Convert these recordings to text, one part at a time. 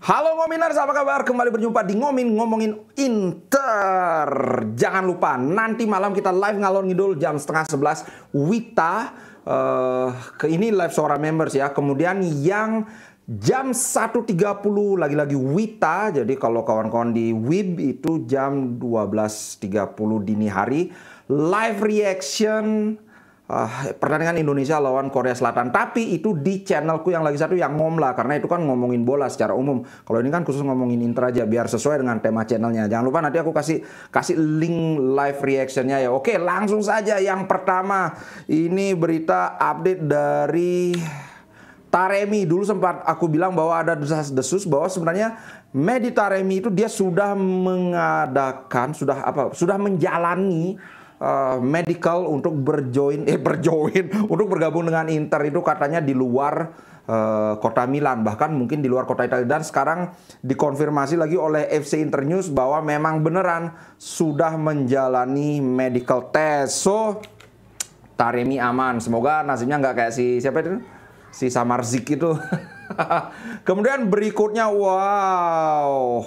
Halo Ngominers, apa kabar? Kembali berjumpa di ngomongin Inter. Jangan lupa, nanti malam kita live ngalor ngidul jam setengah 11 Wita. Ini live suara members ya. Kemudian yang jam 1.30 lagi-lagi Wita. Jadi kalau kawan-kawan di WIB itu jam 12.30 dini hari. Live reaction pertandingan Indonesia lawan Korea Selatan, tapi itu di channelku yang lagi satu yang Ngomla, karena itu kan ngomongin bola secara umum. Kalau ini kan khusus ngomongin Inter aja biar sesuai dengan tema channelnya. Jangan lupa nanti aku kasih link live reactionnya ya. Oke, langsung saja yang pertama. Ini berita update dari Taremi. Dulu sempat aku bilang bahwa ada desas-desus bahwa sebenarnya Mehdi Taremi itu dia sudah mengadakan, sudah menjalani medical untuk untuk bergabung dengan Inter. Itu katanya di luar kota Milan, bahkan mungkin di luar kota Italia. Dan sekarang dikonfirmasi lagi oleh FC Internews bahwa memang beneran sudah menjalani medical test. So Taremi aman, semoga nasibnya nggak kayak siapa itu, si Samardzic itu. Kemudian berikutnya, wow,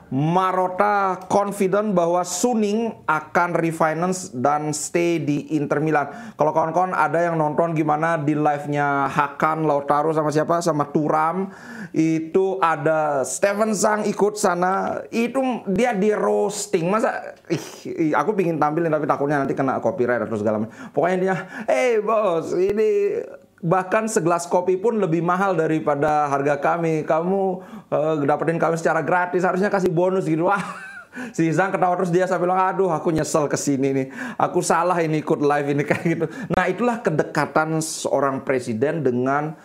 Marotta confident bahwa Suning akan refinance dan stay di Inter Milan. Kalau kawan-kawan ada yang nonton gimana di live-nya Hakan, Lautaro sama siapa? Sama Thuram. Itu ada Steven Zhang ikut sana. Itu dia di roasting. Masa aku pingin tampilin tapi takutnya nanti kena copyright atau segala macam. Pokoknya dia, bos, ini bahkan segelas kopi pun lebih mahal daripada harga kami. Kamu dapetin kami secara gratis, harusnya kasih bonus gitu. Wah, si Zhang ketawa terus, dia sampai bilang, aduh aku nyesel kesini nih. Aku salah ini ikut live ini kayak gitu. Nah, itulah kedekatan seorang presiden dengan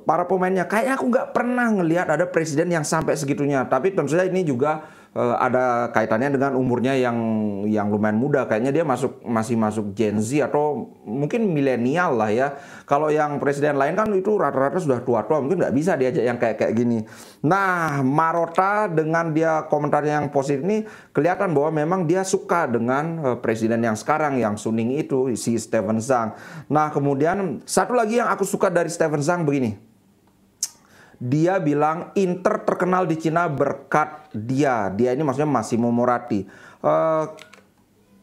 para pemainnya. Kayaknya aku nggak pernah ngelihat ada presiden yang sampai segitunya. Tapi tentu saja ini juga ada kaitannya dengan umurnya yang lumayan muda. Kayaknya dia masih masuk Gen Z atau mungkin milenial lah ya. Kalau yang presiden lain kan itu rata-rata sudah tua-tua, mungkin nggak bisa diajak yang kayak gini. Nah, Marotta dengan dia komentarnya yang positif ini kelihatan bahwa memang dia suka dengan presiden yang sekarang, yang Suning itu, si Steven Zhang. Nah, kemudian satu lagi yang aku suka dari Steven Zhang begini. Dia bilang Inter terkenal di Cina berkat dia. Dia ini maksudnya Massimo Moratti.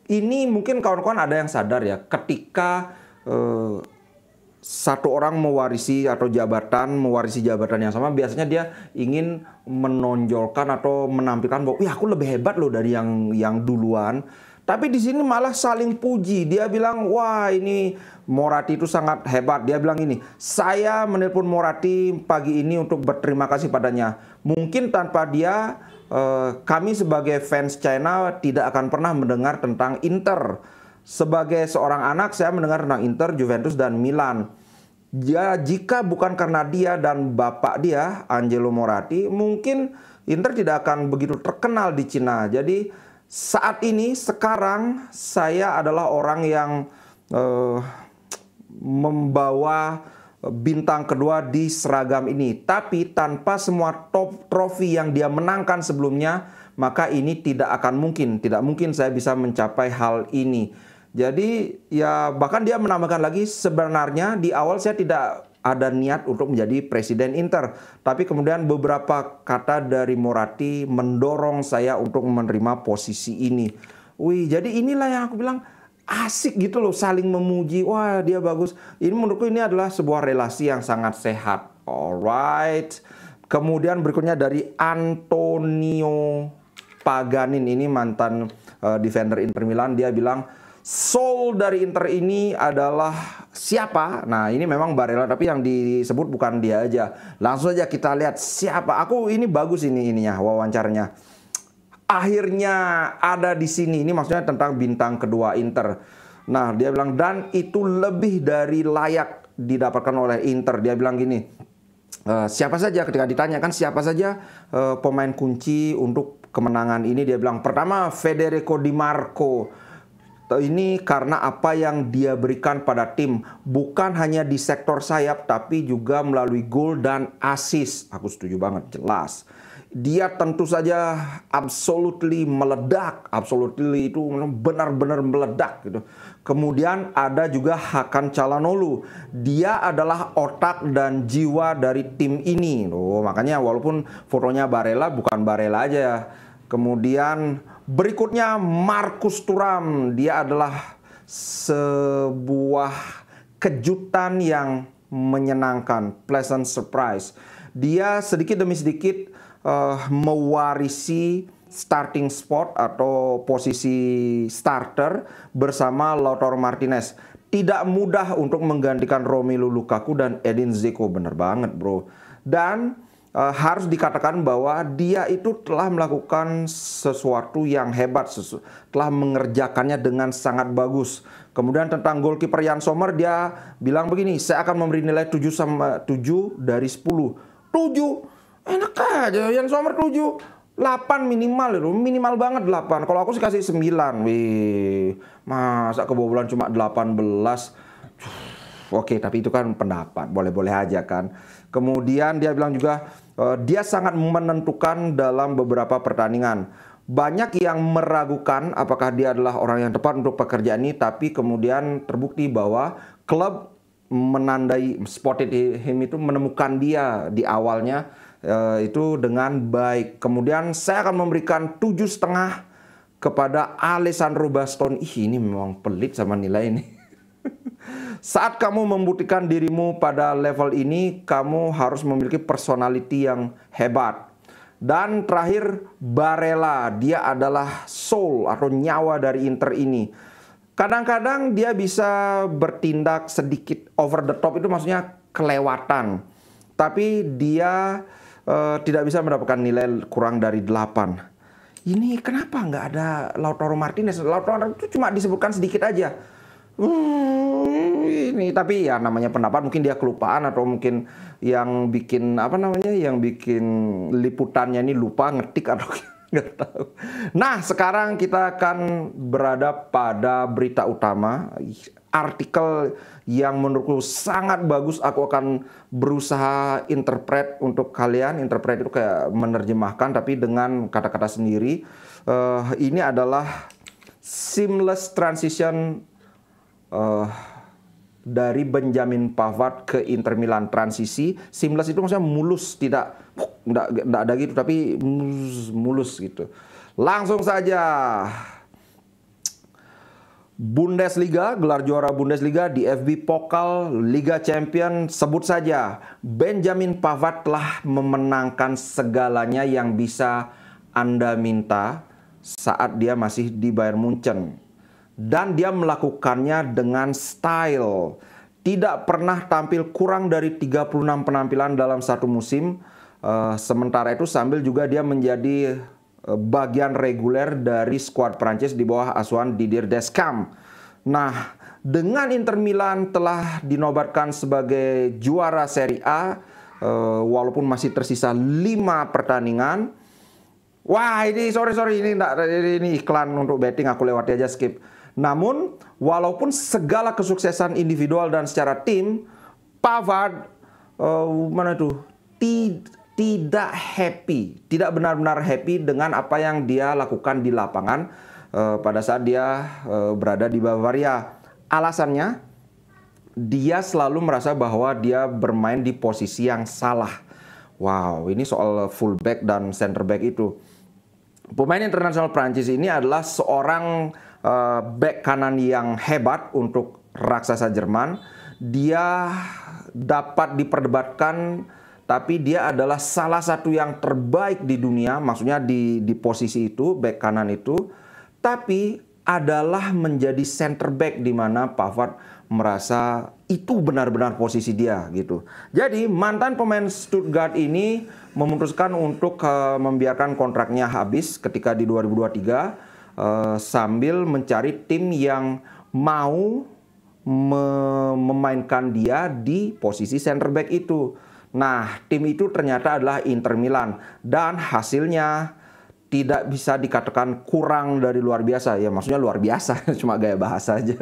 Ini mungkin kawan-kawan ada yang sadar ya, ketika satu orang mewarisi jabatan yang sama, biasanya dia ingin menonjolkan atau menampilkan bahwa, wih, aku lebih hebat loh dari yang duluan. Tapi di sini malah saling puji. Dia bilang, wah, ini Moratti itu sangat hebat. Dia bilang ini, saya menelpon Moratti pagi ini untuk berterima kasih padanya. Mungkin tanpa dia, kami sebagai fans China tidak akan pernah mendengar tentang Inter. Sebagai seorang anak, saya mendengar tentang Inter, Juventus, dan Milan. Ya, jika bukan karena dia dan bapak dia, Angelo Moratti, mungkin Inter tidak akan begitu terkenal di Cina. Jadi sekarang saya adalah orang yang membawa bintang kedua di seragam ini. Tapi tanpa semua top trofi yang dia menangkan sebelumnya, maka ini tidak mungkin saya bisa mencapai hal ini. Jadi ya, bahkan dia menambahkan lagi, sebenarnya di awal saya tidak ada niat untuk menjadi presiden Inter. Tapi kemudian beberapa kata dari Moratti mendorong saya untuk menerima posisi ini. Wih, jadi inilah yang aku bilang asik gitu loh, saling memuji. Wah, dia bagus. Ini menurutku ini adalah sebuah relasi yang sangat sehat. Alright. Kemudian berikutnya dari Antonio Paganin, ini mantan defender Inter Milan. Dia bilang, soul dari Inter ini adalah siapa? Nah, ini memang Barella, tapi yang disebut bukan dia aja. Langsung aja kita lihat siapa. Ini bagus ininya wawancaranya. Akhirnya ada di sini. Ini maksudnya tentang bintang kedua Inter. Nah, dia bilang, dan itu lebih dari layak didapatkan oleh Inter. Dia bilang gini, siapa saja, ketika ditanyakan siapa saja pemain kunci untuk kemenangan ini, dia bilang pertama Federico Di Marco. Ini karena apa yang dia berikan pada tim, bukan hanya di sektor sayap tapi juga melalui gol dan assist. Aku setuju banget, jelas. Dia tentu saja absolutely meledak, absolutely itu benar-benar meledak gitu. Kemudian ada juga Hakan Calhanoglu. Dia adalah otak dan jiwa dari tim ini. Oh, makanya walaupun fotonya Barella, bukan Barella aja. Kemudian berikutnya Marcus Thuram. Dia adalah sebuah kejutan yang menyenangkan, pleasant surprise. Dia sedikit demi sedikit mewarisi starting spot atau posisi starter bersama Lautaro Martinez. Tidak mudah untuk menggantikan Romelu Lukaku dan Edin Dzeko, bener banget bro. Dan harus dikatakan bahwa dia itu telah melakukan sesuatu yang hebat, telah mengerjakannya dengan sangat bagus. Kemudian tentang goalkeeper Jan Sommer, dia bilang begini, saya akan memberi nilai 7 dari 10. 7? Enak aja, Jan Sommer 7. 8 minimal itu, minimal banget 8. Kalau aku sih kasih 9. Wih, masa kebobolan cuma 18. Oke, tapi itu kan pendapat, boleh-boleh aja kan. Kemudian dia bilang juga dia sangat menentukan dalam beberapa pertandingan. Banyak yang meragukan apakah dia adalah orang yang tepat untuk pekerjaan ini, tapi kemudian terbukti bahwa klub menandai spotted him itu, menemukan dia di awalnya itu dengan baik. Kemudian saya akan memberikan 7,5 kepada Alessandro Bastoni. Ih, ini memang pelit sama nilai ini. Saat kamu membuktikan dirimu pada level ini, kamu harus memiliki personality yang hebat. Dan terakhir, Barella. Dia adalah soul atau nyawa dari Inter ini. Kadang-kadang dia bisa bertindak sedikit over the top, itu maksudnya kelewatan. Tapi dia tidak bisa mendapatkan nilai kurang dari 8. Ini kenapa nggak ada Lautaro Martinez? Lautaro itu cuma disebutkan sedikit aja. Ini tapi ya namanya pendapat, mungkin dia kelupaan atau mungkin yang bikin apa namanya, yang bikin liputannya ini lupa ngetik atau nggak tahu. Nah, sekarang kita akan berada pada berita utama, artikel yang menurutku sangat bagus. Aku akan berusaha interpret untuk kalian. Interpret itu kayak menerjemahkan tapi dengan kata-kata sendiri. Ini adalah seamless transition dari Benjamin Pavard ke Inter Milan. Transisi seamless itu maksudnya mulus, tidak ada gitu, tapi mulus gitu. Langsung saja. Bundesliga, gelar juara Bundesliga, DFB Pokal, Liga Champion, sebut saja Benjamin Pavard telah memenangkan segalanya yang bisa Anda minta saat dia masih di Bayern Munchen. Dan dia melakukannya dengan style. Tidak pernah tampil kurang dari 36 penampilan dalam satu musim. Sementara itu sambil juga dia menjadi bagian reguler dari skuad Prancis di bawah asuhan Didier Deschamps. Nah, dengan Inter Milan telah dinobatkan sebagai juara Serie A, walaupun masih tersisa 5 pertandingan. Wah, ini sorry ini iklan untuk betting, aku lewati aja, skip. Namun, walaupun segala kesuksesan individual dan secara tim, Pavard tidak happy, tidak benar-benar happy dengan apa yang dia lakukan di lapangan pada saat dia berada di Bavaria. Alasannya, dia selalu merasa bahwa dia bermain di posisi yang salah. Wow, ini soal fullback dan center back itu. Pemain internasional Prancis ini adalah seorang back kanan yang hebat untuk raksasa Jerman. Dia dapat diperdebatkan, tapi dia adalah salah satu yang terbaik di dunia, maksudnya di posisi itu, back kanan itu. Tapi adalah menjadi center back di mana Pavard merasa itu benar-benar posisi dia gitu. Jadi mantan pemain Stuttgart ini memutuskan untuk membiarkan kontraknya habis ketika di 2023 sambil mencari tim yang mau memainkan dia di posisi center back itu. Nah, tim itu ternyata adalah Inter Milan. Dan hasilnya tidak bisa dikatakan kurang dari luar biasa. Ya maksudnya luar biasa, cuma gaya bahasa aja.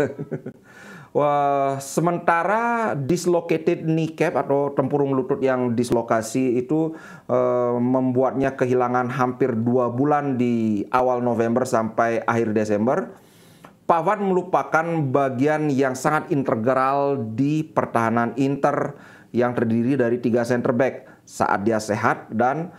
Wah, sementara dislocated kneecap atau tempurung lutut yang dislokasi itu membuatnya kehilangan hampir 2 bulan di awal November sampai akhir Desember. Pavard melupakan bagian yang sangat integral di pertahanan Inter yang terdiri dari 3 center back saat dia sehat, dan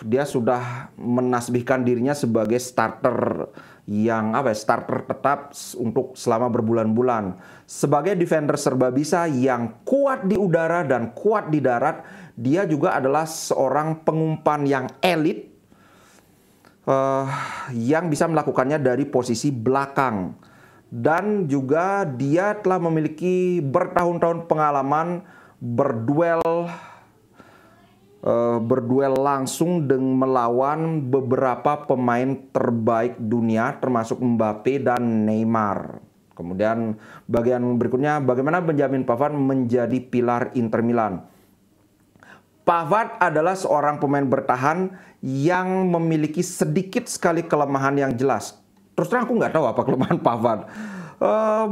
dia sudah menasbihkan dirinya sebagai starter yang starter tetap untuk selama berbulan-bulan. Sebagai defender serba bisa yang kuat di udara dan kuat di darat, dia juga adalah seorang pengumpan yang elit yang bisa melakukannya dari posisi belakang. Dan juga dia telah memiliki bertahun-tahun pengalaman berduel langsung dengan melawan beberapa pemain terbaik dunia termasuk Mbappe dan Neymar. Kemudian bagian berikutnya, bagaimana Benjamin Pavard menjadi pilar Inter Milan. Pavard adalah seorang pemain bertahan yang memiliki sedikit sekali kelemahan yang jelas. Terus terang aku nggak tahu apa kelemahan Pavard.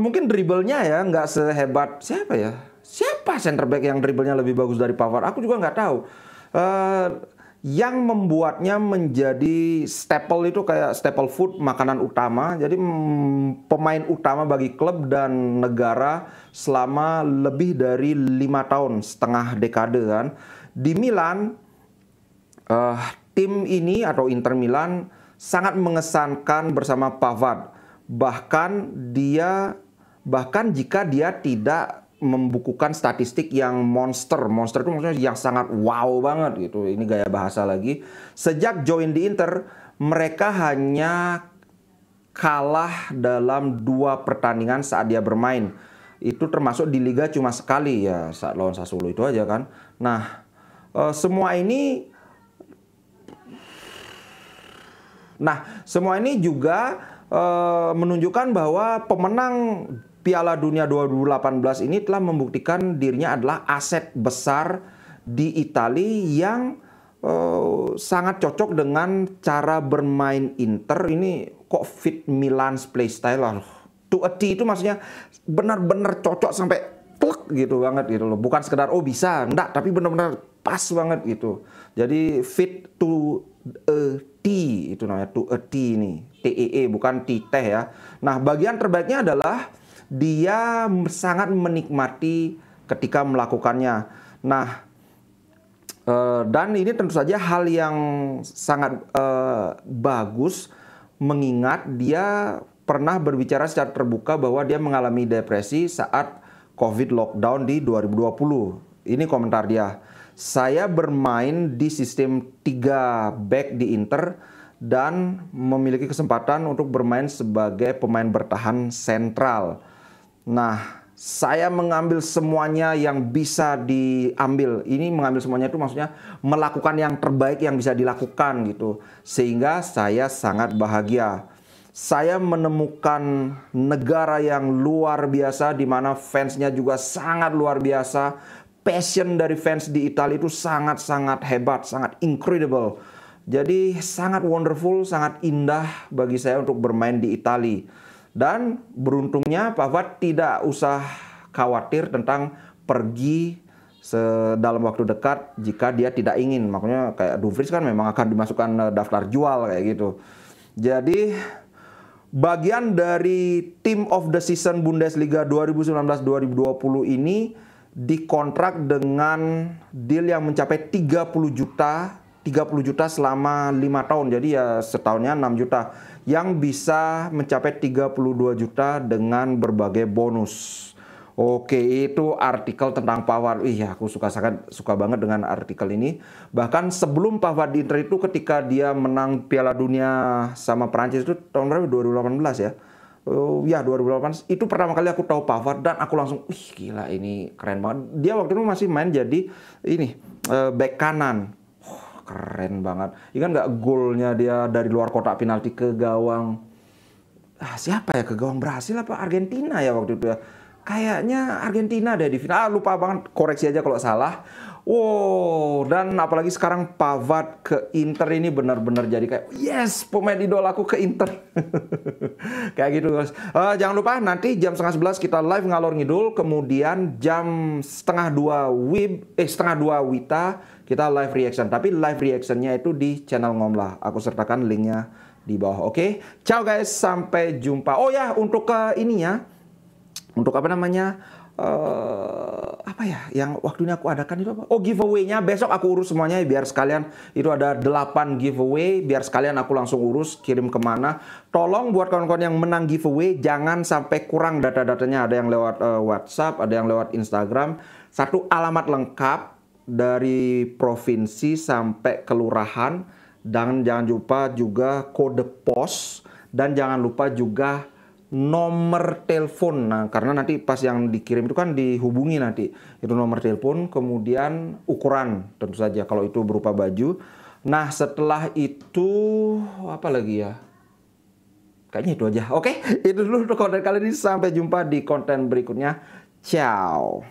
Mungkin dribblenya ya nggak sehebat siapa ya? Siapa center back yang dribblenya lebih bagus dari Pavard? Aku juga nggak tahu. Yang membuatnya menjadi staple itu kayak staple food, makanan utama. Jadi pemain utama bagi klub dan negara selama lebih dari 5 tahun, setengah dekade kan. Di Milan, tim ini atau Inter Milan sangat mengesankan bersama Pavard. Bahkan jika dia tidak membukukan statistik yang monster itu maksudnya yang sangat wow banget gitu. Ini gaya bahasa lagi. Sejak join di Inter, mereka hanya kalah dalam 2 pertandingan saat dia bermain. Itu termasuk di Liga cuma sekali ya, saat lawan Sassuolo itu aja kan. Nah, semua ini juga menunjukkan bahwa pemenang Piala Dunia 2018 ini telah membuktikan dirinya adalah aset besar di Italia yang sangat cocok dengan cara bermain Inter. Ini kok fit Milan's playstyle lah. To a T itu maksudnya benar-benar cocok sampai plek gitu banget gitu loh. Bukan sekedar oh bisa, enggak, tapi benar-benar pas banget gitu. Jadi fit to a T itu namanya, to a T ini. TEE bukan T teh ya. Nah, bagian terbaiknya adalah dia sangat menikmati ketika melakukannya. Nah, dan ini tentu saja hal yang sangat bagus, mengingat dia pernah berbicara secara terbuka bahwa dia mengalami depresi saat COVID lockdown di 2020. Ini komentar dia. Saya bermain di sistem 3 back di Inter dan memiliki kesempatan untuk bermain sebagai pemain bertahan sentral. Nah, saya mengambil semuanya yang bisa diambil. Ini mengambil semuanya itu maksudnya melakukan yang terbaik yang bisa dilakukan gitu. Sehingga saya sangat bahagia. Saya menemukan negara yang luar biasa di mana fansnya juga sangat luar biasa. Passion dari fans di Italia itu sangat-sangat hebat, sangat incredible. Jadi sangat wonderful, sangat indah bagi saya untuk bermain di Italia. Dan beruntungnya Pavard tidak usah khawatir tentang pergi dalam waktu dekat jika dia tidak ingin. Makanya kayak Dumfries kan memang akan dimasukkan daftar jual kayak gitu. Jadi bagian dari Team of the Season Bundesliga 2019-2020 ini dikontrak dengan deal yang mencapai 30 juta selama 5 tahun. Jadi ya setahunnya 6 juta. Yang bisa mencapai 32 juta dengan berbagai bonus. Oke, itu artikel tentang Pavard. Aku sangat suka banget dengan artikel ini. Bahkan sebelum Pavard di Inter itu, ketika dia menang Piala Dunia sama Prancis itu tahun berapa? 2018 ya. Ya 2018 itu pertama kali aku tahu Pavard dan aku langsung gila, ini keren banget. Dia waktu itu masih main jadi ini back kanan. Keren banget. Ini kan nggak golnya dia dari luar kotak penalti ke gawang. Siapa ya, ke gawang Brasil apa Argentina ya waktu itu ya? Kayaknya Argentina deh di final. Lupa banget, koreksi aja kalau salah. Wow, dan apalagi sekarang Pavard ke Inter ini benar-benar jadi kayak yes, pemain idolaku ke Inter. Kayak gitu guys. Jangan lupa nanti jam 11:30 kita live ngalor ngidul, kemudian jam 1:30 Wita kita live reaction. Tapi live reactionnya itu di channel Ngomlah. Aku sertakan linknya di bawah. Oke, ciao guys, sampai jumpa. Oh ya, untuk ke ini ya, untuk apa namanya? Apa ya yang waktu ini aku adakan itu apa? Oh, giveaway-nya besok aku urus semuanya biar sekalian. Itu ada 8 giveaway biar sekalian aku langsung urus kirim kemana. Tolong buat kawan-kawan yang menang giveaway jangan sampai kurang data-datanya. Ada yang lewat WhatsApp, ada yang lewat Instagram. Satu alamat lengkap dari provinsi sampai kelurahan, dan jangan lupa juga kode pos, dan jangan lupa juga nomor telepon. Nah, karena nanti pas yang dikirim itu kan dihubungi nanti. Itu nomor telepon, kemudian ukuran tentu saja kalau itu berupa baju. Nah, setelah itu apa lagi ya? Kayaknya itu aja. Oke, itu dulu untuk konten kali ini. Sampai jumpa di konten berikutnya. Ciao.